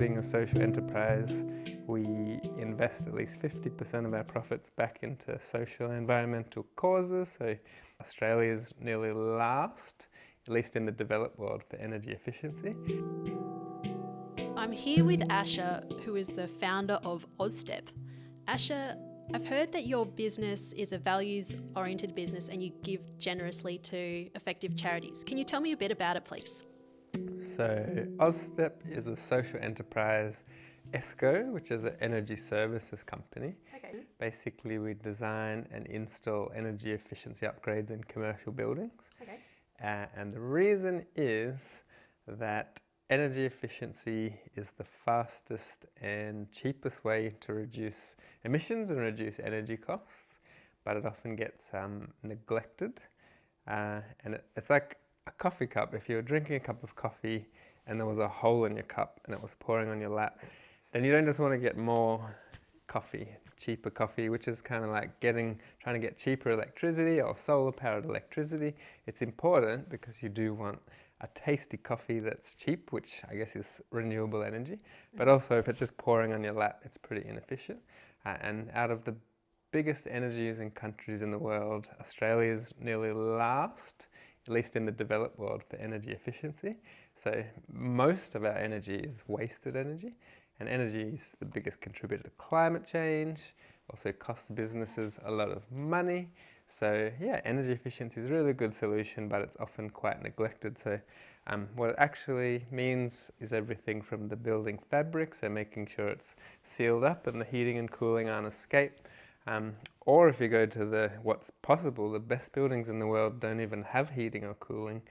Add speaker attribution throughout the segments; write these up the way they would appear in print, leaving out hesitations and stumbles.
Speaker 1: being a social enterprise, we invest at least 50% of our profits back into social and environmental causes. So Australia is nearly last, at least in the developed world, for energy efficiency.
Speaker 2: I'm here with Asha, who is the founder of Austep. Asha, I've heard that your business is a values-oriented business and you give generously to effective charities. Can you tell me a bit about it, please?
Speaker 1: So Austep is a social enterprise ESCO, which is an energy services company.
Speaker 2: Okay.
Speaker 1: Basically, we design and install energy efficiency upgrades in commercial buildings.
Speaker 2: Okay.
Speaker 1: And the reason is that energy efficiency is the fastest and cheapest way to reduce emissions and reduce energy costs, but it often gets neglected. And it's like a coffee cup. If you were drinking a cup of coffee and there was a hole in your cup and it was pouring on your lap, then you don't just want to get more coffee, cheaper coffee, which is kind of like trying to get cheaper electricity or solar powered electricity. It's important because you do want a tasty coffee that's cheap, which I guess is renewable energy. But also if it's just pouring on your lap, it's pretty inefficient. And out of the biggest energy using countries in the world, Australia is nearly last, at least in the developed world, for energy efficiency. So most of our energy is wasted energy, and energy is the biggest contributor to climate change, also costs businesses a lot of money. So yeah, energy efficiency is a really good solution, but it's often quite neglected. So what it actually means is everything from the building fabric, so making sure it's sealed up and the heating and cooling aren't escape. Or if you go to what's possible, the best buildings in the world don't even have heating or cooling.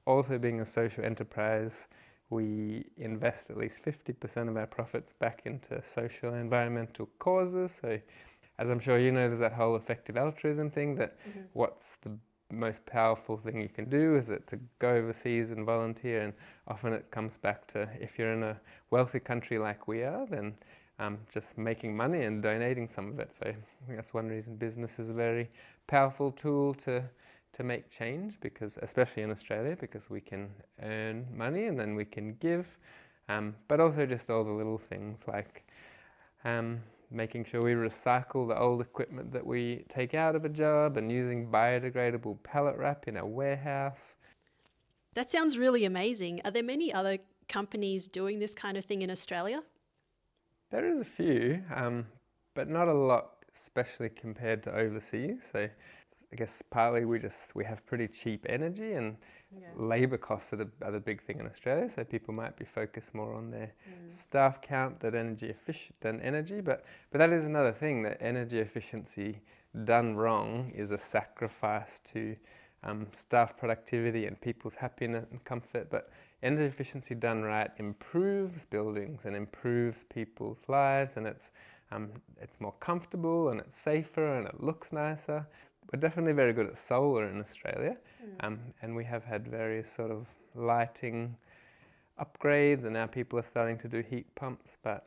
Speaker 1: Also, being a social enterprise, we invest at least 50% of our profits back into social and environmental causes. So, as I'm sure you know, there's that whole effective altruism thing that what's the most powerful thing you can do? Is it to go overseas and volunteer? And often it comes back to, if you're in a wealthy country like we are, then just making money and donating some of it. So I think that's one reason business is a very powerful tool to make change, because especially in Australia, because we can earn money and then we can give, but also just all the little things like making sure we recycle the old equipment that we take out of a job and using biodegradable pallet wrap in our warehouse.
Speaker 2: That sounds really amazing. Are there many other companies doing this kind of thing in Australia?
Speaker 1: There is a few, but not a lot, especially compared to overseas. So I guess partly we have pretty cheap energy, and labour costs are the big thing in Australia. So people might be focused more on their staff count than energy. But that is another thing, that energy efficiency done wrong is a sacrifice to staff productivity and people's happiness and comfort. But energy efficiency done right improves buildings and improves people's lives, and it's more comfortable and it's safer and it looks nicer. We're definitely very good at solar in Australia, and we have had various sort of lighting upgrades, and now people are starting to do heat pumps. But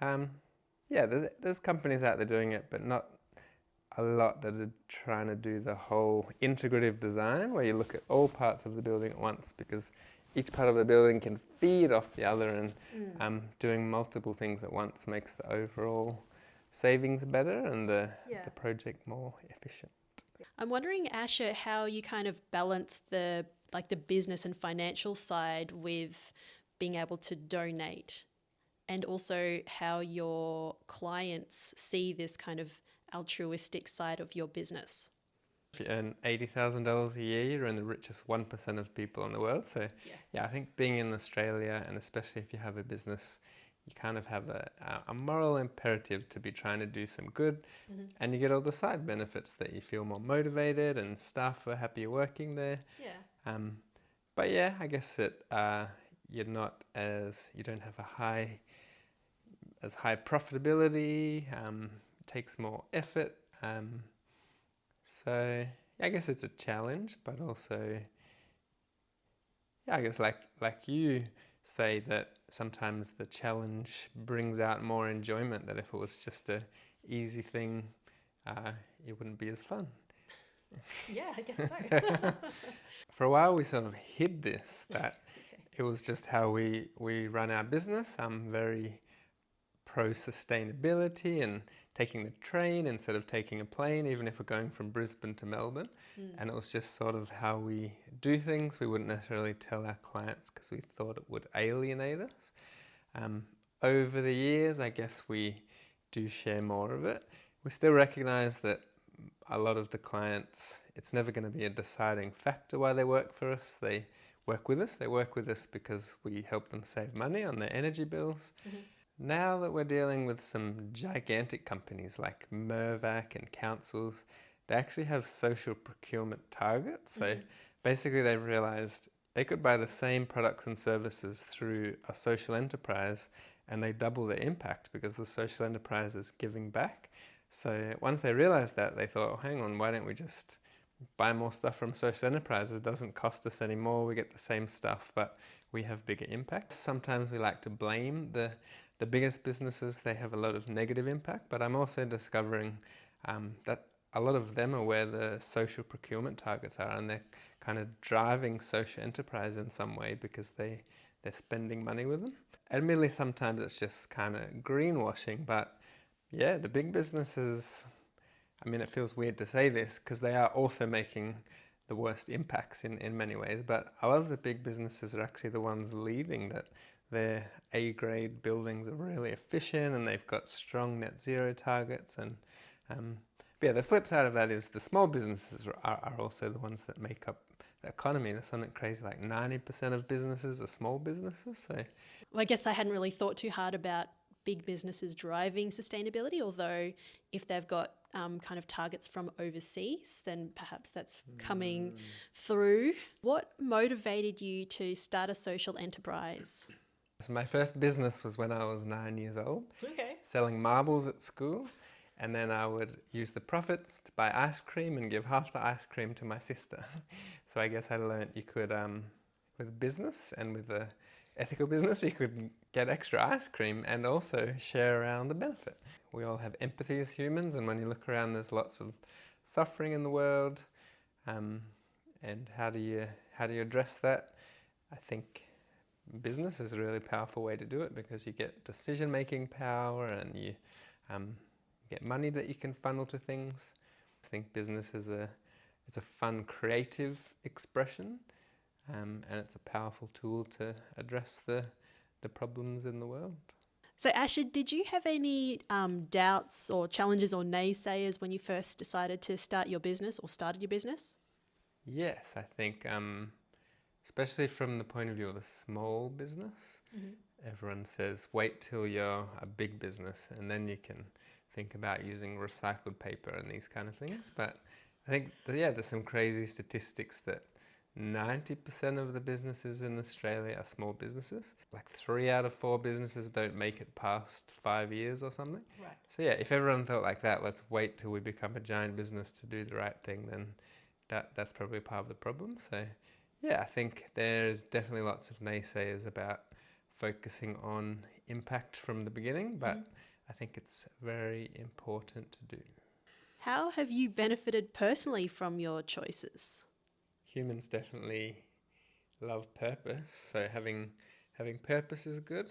Speaker 1: yeah, there's companies out there doing it, but not a lot that are trying to do the whole integrative design where you look at all parts of the building at once, because each part of the building can feed off the other, and doing multiple things at once makes the overall savings better and the project more efficient.
Speaker 2: I'm wondering, Asha, how you kind of balance the business and financial side with being able to donate, and also how your clients see this kind of altruistic side of your business.
Speaker 1: If you earn $80,000 a year, you're in the richest 1% of people in the world. So yeah, I think being in Australia, and especially if you have a business, you kind of have a moral imperative to be trying to do some good, and you get all the side benefits that you feel more motivated and staff are happier working there. But yeah, I guess you don't have as high profitability, takes more effort. So I guess it's a challenge, but also, yeah, I guess like you say that sometimes the challenge brings out more enjoyment, that if it was just a easy thing, it wouldn't be as fun.
Speaker 2: Yeah, I guess so.
Speaker 1: For a while we sort of hid this, that it was just how we run our business. I'm very pro sustainability and taking the train instead of taking a plane, even if we're going from Brisbane to Melbourne. And it was just sort of how we do things. We wouldn't necessarily tell our clients because we thought it would alienate us. Over the years, I guess we do share more of it. We still recognize that a lot of the clients, it's never going to be a deciding factor why they work for us. They work with us. They work with us because we help them save money on their energy bills. Now that we're dealing with some gigantic companies like Mirvac and councils, they actually have social procurement targets. So basically they've realized they could buy the same products and services through a social enterprise and they double their impact because the social enterprise is giving back. So once they realized that, they thought, oh, hang on, why don't we just buy more stuff from social enterprises? It doesn't cost us any more. We get the same stuff, but we have bigger impacts. Sometimes we like to blame the biggest businesses. They have a lot of negative impact, but I'm also discovering that a lot of them are where the social procurement targets are, and they're kind of driving social enterprise in some way because they're spending money with them. Admittedly, sometimes it's just kind of greenwashing, but yeah, the big businesses, I mean, it feels weird to say this because they are also making the worst impacts in many ways, but a lot of the big businesses are actually the ones leading that. Their A-grade buildings are really efficient and they've got strong net zero targets. And but yeah, the flip side of that is the small businesses are also the ones that make up the economy. There's something crazy like 90% of businesses are small businesses. So
Speaker 2: Well, I guess I hadn't really thought too hard about big businesses driving sustainability, although if they've got kind of targets from overseas, then perhaps that's coming through. What motivated you to start a social enterprise?
Speaker 1: So my first business was when I was 9 years old,
Speaker 2: Okay.
Speaker 1: selling marbles at school. And then I would use the profits to buy ice cream and give half the ice cream to my sister. So I guess I learned you could, with business and with the ethical business, you could get extra ice cream and also share around the benefit. We all have empathy as humans, and when you look around, there's lots of suffering in the world. And how do you address that? I think business is a really powerful way to do it because you get decision-making power and you get money that you can funnel to things. I think business is it's a fun, creative expression, and it's a powerful tool to address the problems in the world.
Speaker 2: So, Asher, did you have any doubts or challenges or naysayers when you first decided to start your business or started your business?
Speaker 1: Yes, I think, especially from the point of view of a small business, everyone says wait till you're a big business and then you can think about using recycled paper and these kind of things. But I think, there's some crazy statistics that 90% of the businesses in Australia are small businesses. Like 3 out of 4 businesses don't make it past 5 years or something.
Speaker 2: Right.
Speaker 1: So yeah, if everyone felt like that, let's wait till we become a giant business to do the right thing, then that's probably part of the problem. So yeah, I think there's definitely lots of naysayers about focusing on impact from the beginning, but I think it's very important to do.
Speaker 2: How have you benefited personally from your choices?
Speaker 1: Humans definitely love purpose, so having purpose is good,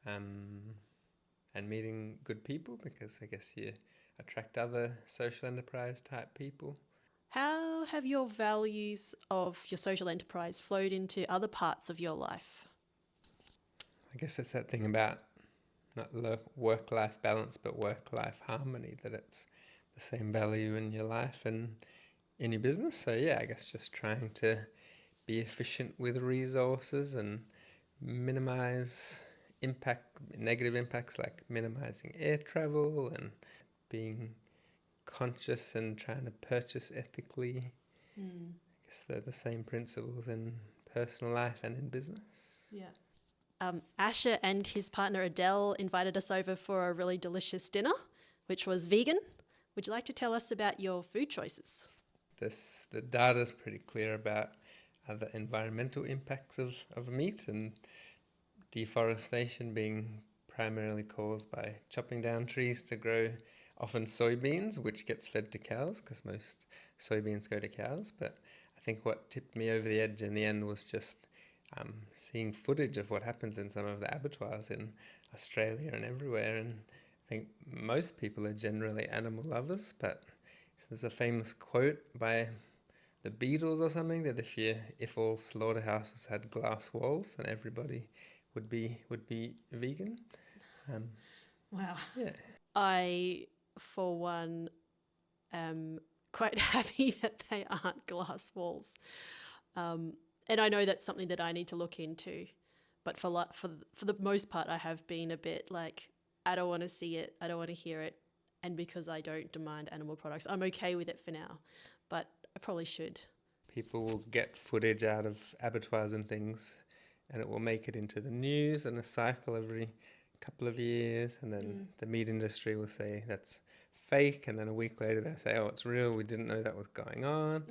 Speaker 1: and meeting good people because I guess you attract other social enterprise type people.
Speaker 2: How have your values of your social enterprise flowed into other parts of your life?
Speaker 1: I guess it's that thing about not work-life balance but work-life harmony, that it's the same value in your life and in your business. So yeah, I guess just trying to be efficient with resources and minimize negative impacts, like minimizing air travel and being conscious and trying to purchase ethically. I guess they're the same principles in personal life and in business.
Speaker 2: Yeah. Asher and his partner Adele invited us over for a really delicious dinner, which was vegan. Would you like to tell us about your food choices?
Speaker 1: The data is pretty clear about the environmental impacts of meat, and deforestation being primarily caused by chopping down trees to grow often soybeans, which gets fed to cows because most soybeans go to cows. But I think what tipped me over the edge in the end was just seeing footage of what happens in some of the abattoirs in Australia and everywhere. And I think most people are generally animal lovers, but there's a famous quote by the Beatles or something that if all slaughterhouses had glass walls, then everybody would be vegan. Um,
Speaker 2: Wow.
Speaker 1: yeah.
Speaker 2: I, for one, am quite happy that they aren't glass walls. And I know that's something that I need to look into. But for the most part, I have been a bit like, I don't want to see it, I don't want to hear it, and because I don't demand animal products, I'm okay with it for now. But I probably should.
Speaker 1: People will get footage out of abattoirs and things, and it will make it into the news and a cycle every couple of years, and then the meat industry will say that's fake, and then a week later they'll say, oh, it's real, we didn't know that was going on.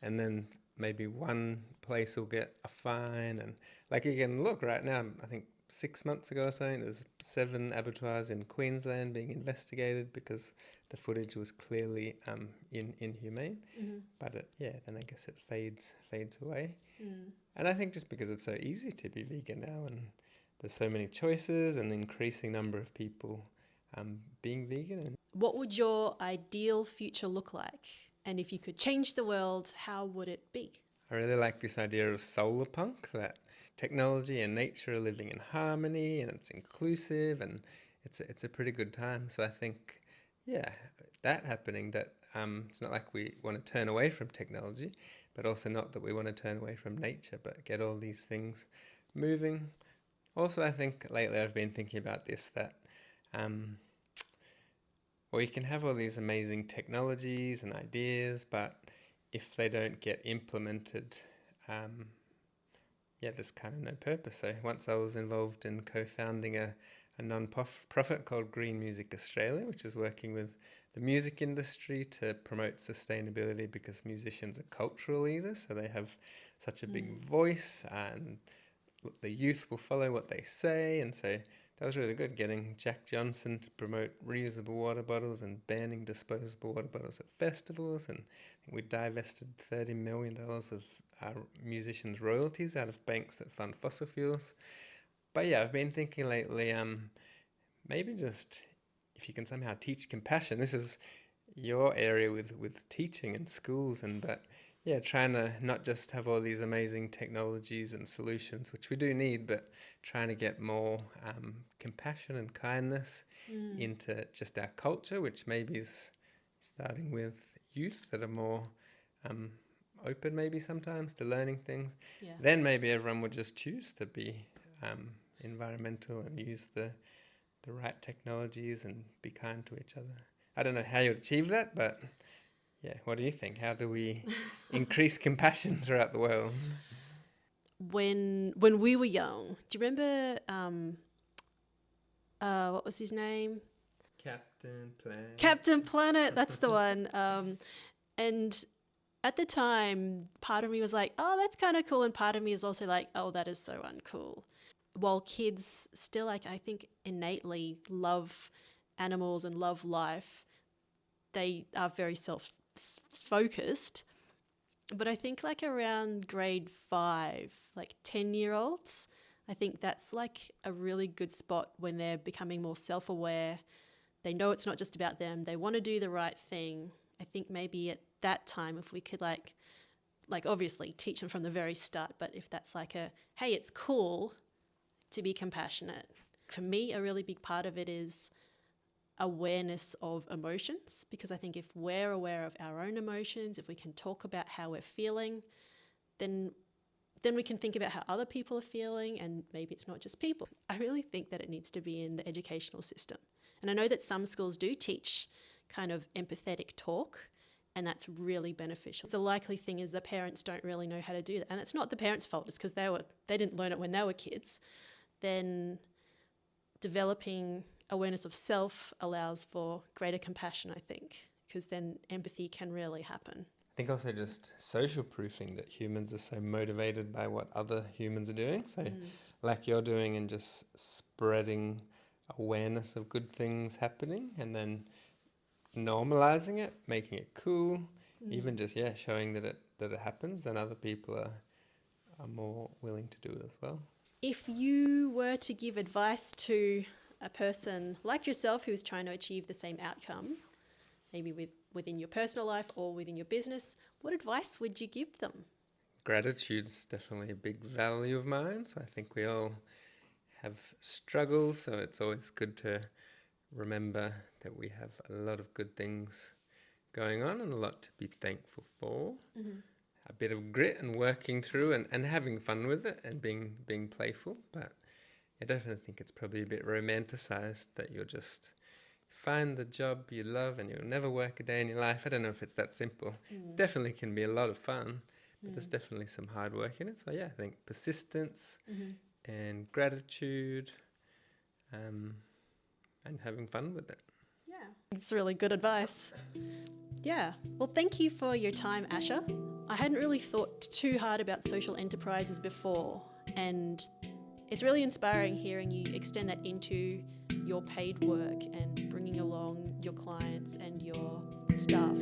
Speaker 1: And then maybe one place will get a fine, and like you can look right now, I think 6 months ago or something, there's 7 abattoirs in Queensland being investigated because the footage was clearly inhumane. But then I guess it fades away. And I think just because it's so easy to be vegan now, and there's so many choices, and an increasing number of people being vegan. And
Speaker 2: What would your ideal future look like? And if you could change the world, how would it be?
Speaker 1: I really like this idea of solar punk, that technology and nature are living in harmony, and it's inclusive, and it's a pretty good time. So I think, that happening, that it's not like we want to turn away from technology, but also not that we want to turn away from nature, but get all these things moving. Also, I think lately I've been thinking about this, that you can have all these amazing technologies and ideas, but if they don't get implemented, there's kind of no purpose. So once I was involved in co-founding a non-profit called Green Music Australia, which is working with the music industry to promote sustainability, because musicians are cultural leaders, so they have such a big voice, and the youth will follow what they say. And so that was really good, getting Jack Johnson to promote reusable water bottles and banning disposable water bottles at festivals. And I think we divested $30 million of our musicians' royalties out of banks that fund fossil fuels. But I've been thinking lately, maybe just if you can somehow teach compassion. This is your area with teaching in schools, trying to not just have all these amazing technologies and solutions, which we do need, but trying to get more compassion and kindness into just our culture, which maybe is starting with youth that are more open maybe sometimes to learning things.
Speaker 2: Yeah.
Speaker 1: Then maybe everyone would just choose to be environmental and use the right technologies and be kind to each other. I don't know how you achieve that, but what do you think? How do we increase compassion throughout the world?
Speaker 2: When we were young, do you remember what was his name?
Speaker 1: Captain Planet.
Speaker 2: Captain Planet, that's the one. And at the time, part of me was like, oh, that's kind of cool. And part of me is also like, oh, that is so uncool. While kids still, like, I think innately love animals and love life, they are very self-focused. But I think like around grade 5, like 10-year-olds, I think that's like a really good spot when they're becoming more self-aware. They know it's not just about them. They want to do the right thing. I think maybe at that time, if we could like obviously teach them from the very start, but if that's like hey, it's cool to be compassionate. For me, a really big part of it is awareness of emotions, because I think if we're aware of our own emotions, if we can talk about how we're feeling, then we can think about how other people are feeling, and maybe it's not just people. I really think that it needs to be in the educational system. And I know that some schools do teach kind of empathetic talk, and that's really beneficial. The likely thing is the parents don't really know how to do that. And it's not the parents' fault, it's because they didn't learn it when they were kids. Then developing awareness of self allows for greater compassion, I think, because then empathy can really happen.
Speaker 1: I think also just social proofing that humans are so motivated by what other humans are doing. So like you're doing, and just spreading awareness of good things happening, and then normalizing it, making it cool, even just showing that it happens, then other people are more willing to do it as well.
Speaker 2: If you were to give advice to a person like yourself who's trying to achieve the same outcome, maybe within your personal life or within your business, what advice would you give them?
Speaker 1: Gratitude's definitely a big value of mine, so I think we all have struggles, so it's always good to remember that we have a lot of good things going on and a lot to be thankful for.
Speaker 2: Mm-hmm.
Speaker 1: A bit of grit and working through and having fun with it and being playful, but I definitely think it's probably a bit romanticized that you'll just find the job you love and you'll never work a day in your life. I don't know if it's that simple. Definitely can be a lot of fun, but there's definitely some hard work in it. So yeah, I think persistence and gratitude and having fun with it.
Speaker 2: Yeah. It's really good advice. Yeah. Well, thank you for your time, Asha. I hadn't really thought too hard about social enterprises before, and it's really inspiring hearing you extend that into your paid work and bringing along your clients and your staff.